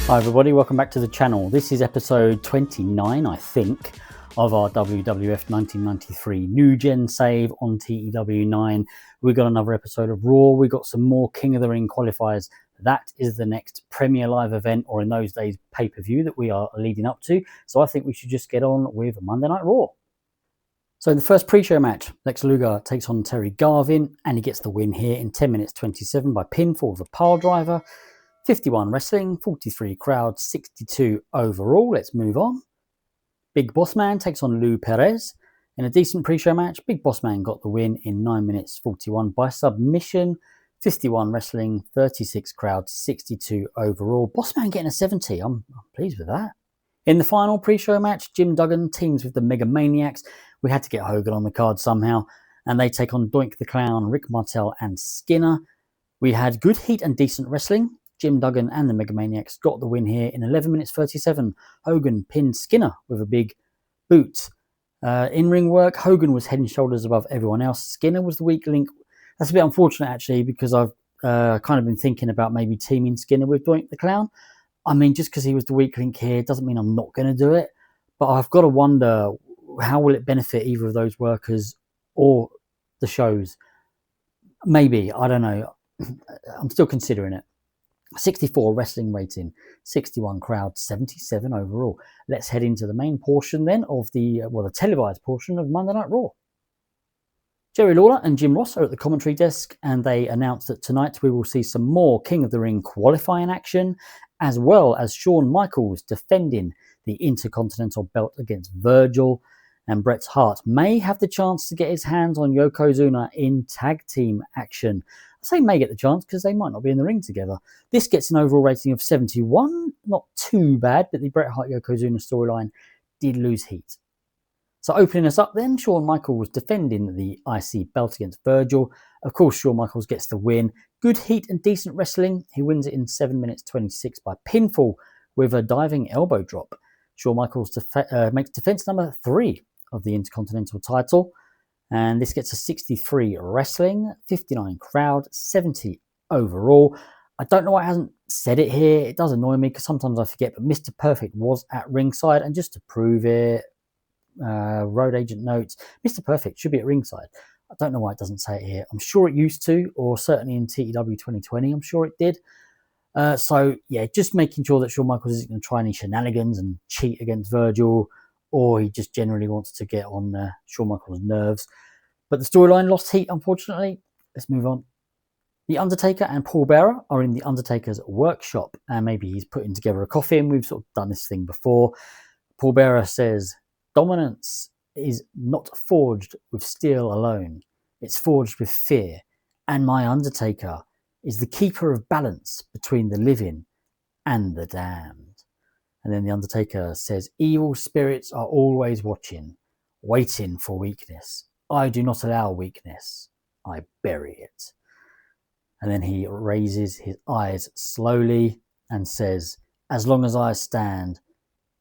Hi everybody, welcome back to the channel. This is episode 29, I think, of our WWF 1993 New Gen save on TEW 9. We got another episode of Raw, we got some more King of the Ring qualifiers. That is the next Premier Live event, or in those days, pay-per-view that we are leading up to. So I think we should just get on with Monday Night Raw. So in the first pre-show match, Lex Luger takes on Terry Garvin, and he gets the win here in 10 minutes 27 by pinfall with a pile driver. 51 wrestling, 43 crowd, 62 overall. Let's move on. Big Boss Man takes on Lou Perez. In a decent pre-show match, Big Boss Man got the win in 9 minutes 41 by submission. 51 wrestling, 36 crowd, 62 overall. Boss Man getting a 70. I'm pleased with that. In the final pre-show match, Jim Duggan teams with the Mega Maniacs. We had to get Hogan on the card somehow, and they take on Doink the Clown, Rick Martel, and Skinner. We had good heat and decent wrestling. Jim Duggan and the Mega Maniacs got the win here in 11 minutes 37. Hogan pinned Skinner with a big boot. In-ring work, Hogan was head and shoulders above everyone else. Skinner was the weak link. That's a bit unfortunate, actually, because I've kind of been thinking about maybe teaming Skinner with Doink the Clown. I mean, just because he was the weak link here doesn't mean I'm not going to do it. But I've got to wonder, how will it benefit either of those workers or the shows? Maybe, I don't know. I'm still considering it. 64 wrestling rating, 61 crowd, 77 overall. Let's head into the main portion then of the televised portion of Monday Night Raw. Jerry Lawler and Jim Ross are at the commentary desk, and they announce that tonight we will see some more King of the Ring qualifying action, as well as Shawn Michaels defending the Intercontinental belt against Virgil, and Bret Hart may have the chance to get his hands on Yokozuna in tag team action. I say may get the chance because they might not be in the ring together. This gets an overall rating of 71. Not too bad, but the Bret Hart Yokozuna storyline did lose heat. So opening us up then, Shawn Michaels defending the IC belt against Virgil. Of course, Shawn Michaels gets the win. Good heat and decent wrestling. He wins it in 7 minutes 26 by pinfall with a diving elbow drop. Shawn Michaels makes defense number 3 of the Intercontinental title. And this gets a 63 wrestling, 59 crowd, 70 overall. I don't know why it hasn't said it here. It does annoy me because sometimes I forget, but Mr. Perfect was at ringside. And just to prove it, road agent notes, Mr. Perfect should be at ringside. I don't know why it doesn't say it here. I'm sure it used to, or certainly in TEW 2020, I'm sure it did. So, yeah, just making sure that Shawn Michaels isn't going to try any shenanigans and cheat against Virgil, or he just generally wants to get on Shawn Michaels' nerves. But the storyline lost heat, unfortunately. Let's move on. The Undertaker and Paul Bearer are in the Undertaker's workshop, and maybe he's putting together a coffin. We've sort of done this thing before. Paul Bearer says, "Dominance is not forged with steel alone. It's forged with fear. And my Undertaker is the keeper of balance between the living and the damned." And then the Undertaker says, "Evil spirits are always watching, waiting for weakness. I do not allow weakness. I bury it." And then he raises his eyes slowly and says, "As long as I stand,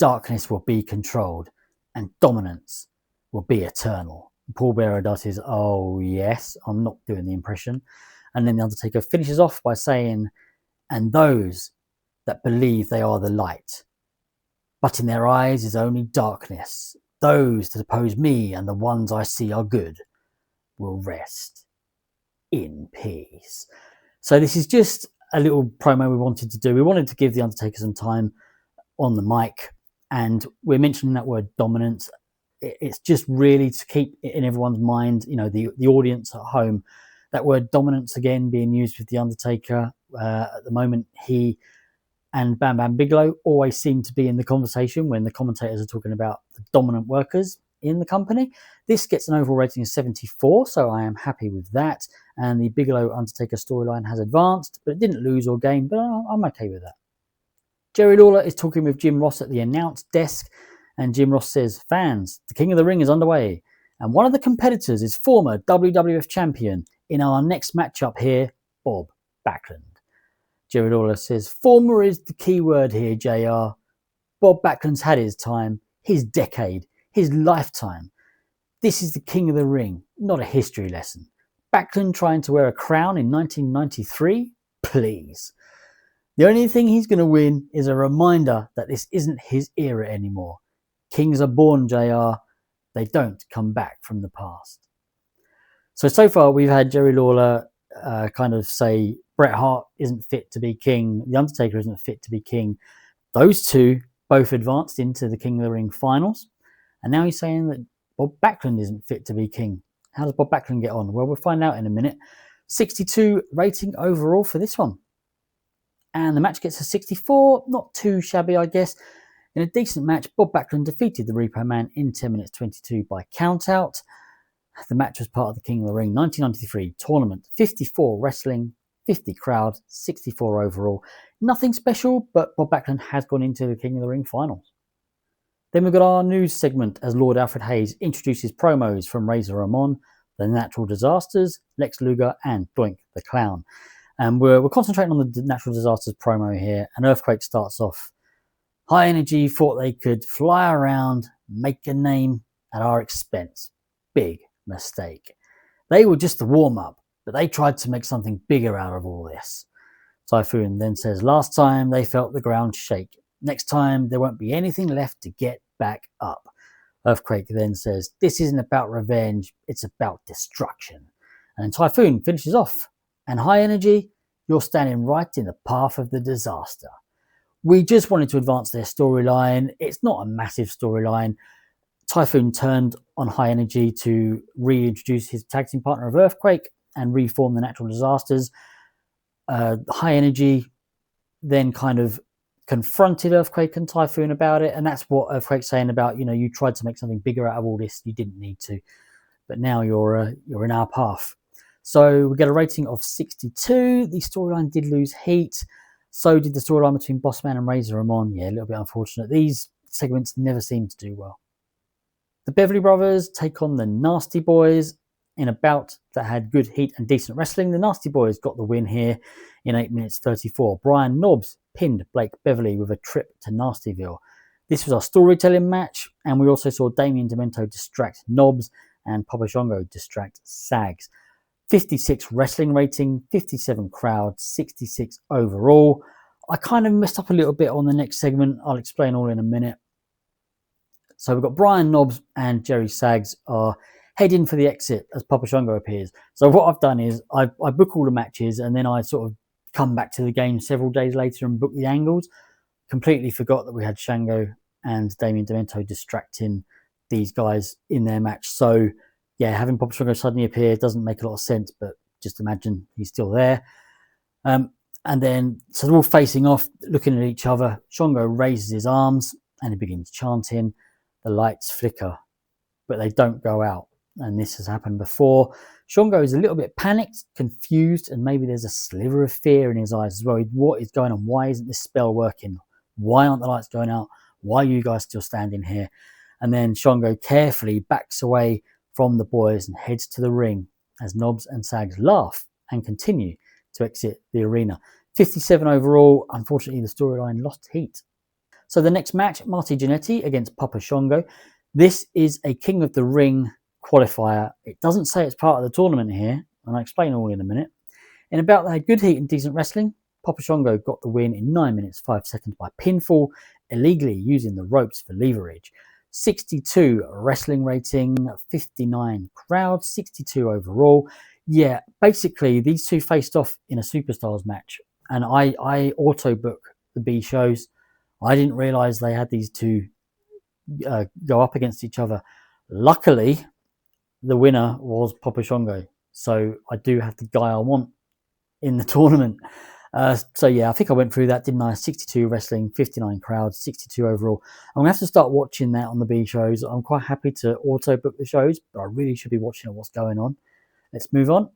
darkness will be controlled and dominance will be eternal." Paul Bearer does his, "Oh yes," I'm not doing the impression. And then the Undertaker finishes off by saying, "And those that believe they are the light, but in their eyes is only darkness, those that oppose me and the ones I see are good, will rest in peace." So this is just a little promo we wanted to do. We wanted to give the Undertaker some time on the mic, and we're mentioning that word dominance. It's just really to keep it in everyone's mind, you know, the audience at home. That word dominance again being used with the Undertaker. At the moment, he and Bam Bam Bigelow always seem to be in the conversation when the commentators are talking about the dominant workers in the company. This gets an overall rating of 74, so I am happy with that. And the Bigelow Undertaker storyline has advanced, but it didn't lose or gain, but I'm okay with that. Jerry Lawler is talking with Jim Ross at the announce desk, and Jim Ross says, "Fans, the King of the Ring is underway, and one of the competitors is former WWF champion in our next matchup here, Bob Backlund." Jerry Lawler says, "Former is the key word here, JR. Bob Backlund's had his time, his decade, his lifetime. This is the King of the Ring, not a history lesson. Backlund trying to wear a crown in 1993? Please." The only thing he's going to win is a reminder that this isn't his era anymore. Kings are born, JR. They don't come back from the past. So far we've had Jerry Lawler kind of say Bret Hart isn't fit to be king. The Undertaker isn't fit to be king. Those two both advanced into the King of the Ring finals. And now he's saying that Bob Backlund isn't fit to be king. How does Bob Backlund get on? Well, we'll find out in a minute. 62 rating overall for this one. And the match gets a 64. Not too shabby, I guess. In a decent match, Bob Backlund defeated the Repo Man in 10 minutes 22 by countout. The match was part of the King of the Ring 1993 tournament. 54 wrestling, 50 crowd, 64 overall. Nothing special, but Bob Backlund has gone into the King of the Ring finals. Then we've got our news segment as Lord Alfred Hayes introduces promos from Razor Ramon, The Natural Disasters, Lex Luger, and Doink the Clown. And we're concentrating on the Natural Disasters promo here. And Earthquake starts off. High Energy thought they could fly around, make a name at our expense. Big mistake. They were just the warm-up, but they tried to make something bigger out of all this. Typhoon then says, last time they felt the ground shake. Next time there won't be anything left to get back up. Earthquake then says, this isn't about revenge, it's about destruction. And then Typhoon finishes off. And High Energy, you're standing right in the path of the disaster. We just wanted to advance their storyline. It's not a massive storyline. Typhoon turned on High Energy to reintroduce his tag team partner of Earthquake and reform the Natural Disasters. High Energy then kind of confronted Earthquake and Typhoon about it, and that's what Earthquake's saying about, you tried to make something bigger out of all this. You didn't need to, but now you're in our path. So we get a rating of 62. The storyline did lose heat. So did the storyline between Bossman and Razor Ramon. Yeah, a little bit unfortunate. These segments never seem to do well. The Beverly Brothers take on the Nasty Boys in a bout that had good heat and decent wrestling. The Nasty Boys got the win here in 8 minutes 34. Brian Knobbs pinned Blake Beverly with a trip to Nastyville. This was our storytelling match, and we also saw Damien Demento distract Knobbs and Papa Shango distract Sags. 56 wrestling rating, 57 crowd, 66 overall. I kind of messed up a little bit on the next segment. I'll explain all in a minute. So we've got Brian Knobbs and Jerry Sags are heading for the exit as Papa Shango appears. So what I've done is I book all the matches, and then I sort of come back to the game several days later and book the angles. Completely forgot that we had Shango and Damien Demento distracting these guys in their match. So yeah, having Papa Shango suddenly appear doesn't make a lot of sense, but just imagine he's still there. And then, so they're all facing off, looking at each other. Shango raises his arms and he begins chanting. The lights flicker, but they don't go out. And this has happened before. Shango is a little bit panicked, confused, and maybe there's a sliver of fear in his eyes as well. What is going on? Why isn't this spell working? Why aren't the lights going out? Why are you guys still standing here? And then Shango carefully backs away from the boys and heads to the ring as Knobbs and Sags laugh and continue to exit the arena. 57 overall. Unfortunately, the storyline lost heat. So the next match, Marty Jannetty against Papa Shango. This is a King of the Ring qualifier. It doesn't say it's part of the tournament here, and I'll explain all in a minute. In a bout that had good heat and decent wrestling, Papa Shango got the win in 9 minutes 5 seconds by pinfall, illegally using the ropes for leverage. 62 wrestling rating, 59 crowd, 62 overall. Yeah, basically these two faced off in a Superstars match, and I auto book the B shows. I didn't realize they had these two go up against each other. Luckily, the winner was Papa Shango, so I do have the guy I want in the tournament. So yeah, I think I went through that, didn't I? 62 wrestling, 59 crowds, 62 overall. I'm gonna have to start watching that on the B shows. I'm quite happy to auto book the shows, but I really should be watching what's going on. Let's move on.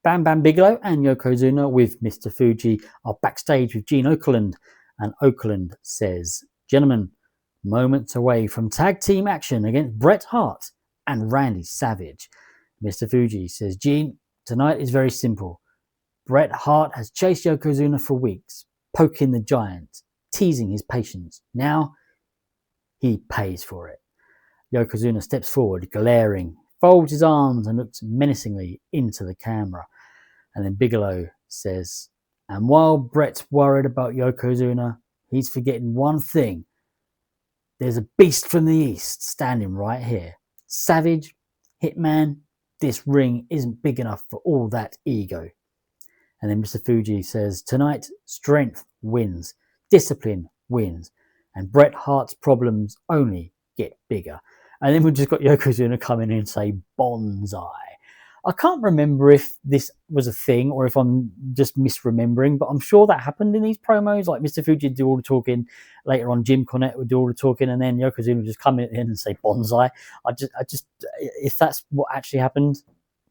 Bam Bam Bigelow and Yokozuna with Mr. Fuji are backstage with Gene Okerlund, and Okerlund says, gentlemen, moments away from tag team action against Bret Hart and Randy Savage. Mr. Fuji says, Gene, tonight is very simple. Bret Hart has chased Yokozuna for weeks, poking the giant, teasing his patience. Now, he pays for it. Yokozuna steps forward, glaring, folds his arms and looks menacingly into the camera. And then Bigelow says, And while Brett's worried about Yokozuna, he's forgetting one thing. There's a beast from the East standing right here. Savage, Hitman, this ring isn't big enough for all that ego. And then Mr. Fuji says, tonight, strength wins, discipline wins, and Bret Hart's problems only get bigger. And then we've just got Yokozuna come in and say, bonsai. I can't remember if this was a thing or if I'm just misremembering, but I'm sure that happened in these promos. Like Mr. Fuji would do all the talking, later on Jim Cornette would do all the talking, and then Yokozuna would just come in and say bonsai. I just, if that's what actually happened,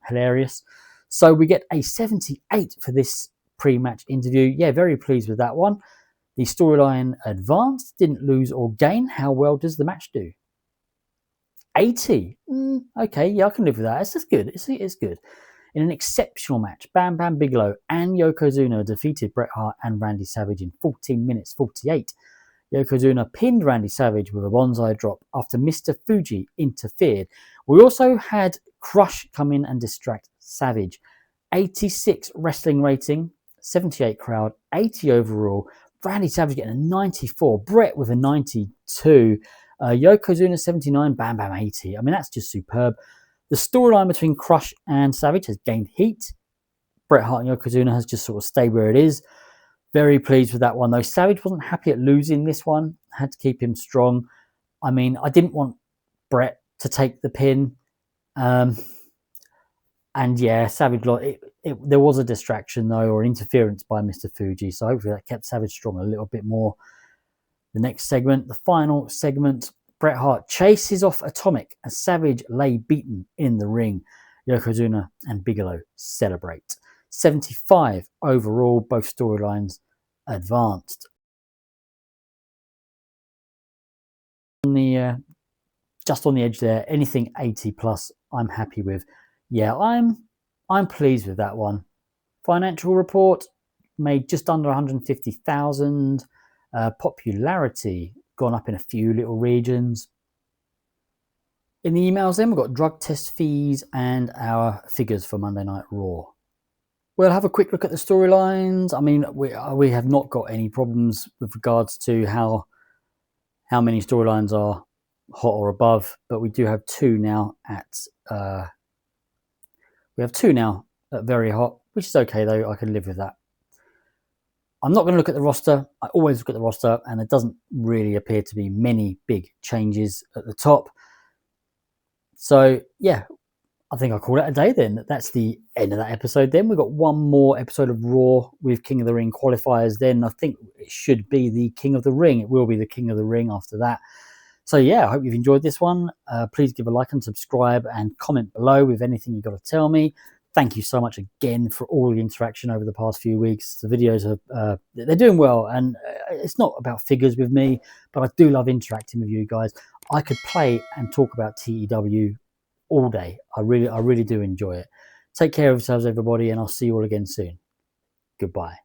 hilarious. So we get a 78 for this pre-match interview. Yeah, very pleased with that one. The storyline advanced, didn't lose or gain. How well does the match do? 80. Okay, yeah, I can live with that. It's just good. It's good. In an exceptional match, Bam Bam Bigelow and Yokozuna defeated Bret Hart and Randy Savage in 14 minutes 48. Yokozuna pinned Randy Savage with a bonsai drop after Mr. Fuji interfered. We also had Crush come in and distract Savage. 86 wrestling rating, 78 crowd, 80 overall. Randy Savage getting a 94. Bret with a 92. Yokozuna 79, Bam Bam 80. I mean, that's just superb. The storyline between Crush and Savage has gained heat. Bret Hart and Yokozuna has just sort of stayed where it is. Very pleased with that one, though. Savage wasn't happy at losing this one. Had to keep him strong. I mean, I didn't want Bret to take the pin. And yeah, Savage, there was a distraction, though, or interference by Mr. Fuji. So hopefully that kept Savage strong a little bit more. The next segment, the final segment, Bret Hart chases off Atomic as Savage lay beaten in the ring. Yokozuna and Bigelow celebrate. 75 overall, both storylines advanced. Just on the edge there, anything 80 plus, I'm happy with. Yeah, I'm pleased with that one. Financial report made just under 150,000. Popularity gone up in a few little regions. In the emails then, we've got drug test fees and our figures for Monday Night Raw. We'll have a quick look at the storylines. I mean, we have not got any problems with regards to how many storylines are hot or above, but we do have two now at very hot, which is okay though. I can live with that. I'm not going to look at the roster. I always look at the roster, and there doesn't really appear to be many big changes at the top. So, yeah, I think I'll call it a day then. That's the end of that episode then. We've got one more episode of Raw with King of the Ring qualifiers then. I think it should be the King of the Ring. It will be the King of the Ring after that. So, yeah, I hope you've enjoyed this one. Please give a like and subscribe and comment below with anything you've got to tell me. Thank you so much again for all the interaction over the past few weeks. The videos are they're doing well, and it's not about figures with me, but I do love interacting with you guys. I could play and talk about TEW all day. I really do enjoy it. Take care of yourselves, everybody, and I'll see you all again soon. Goodbye.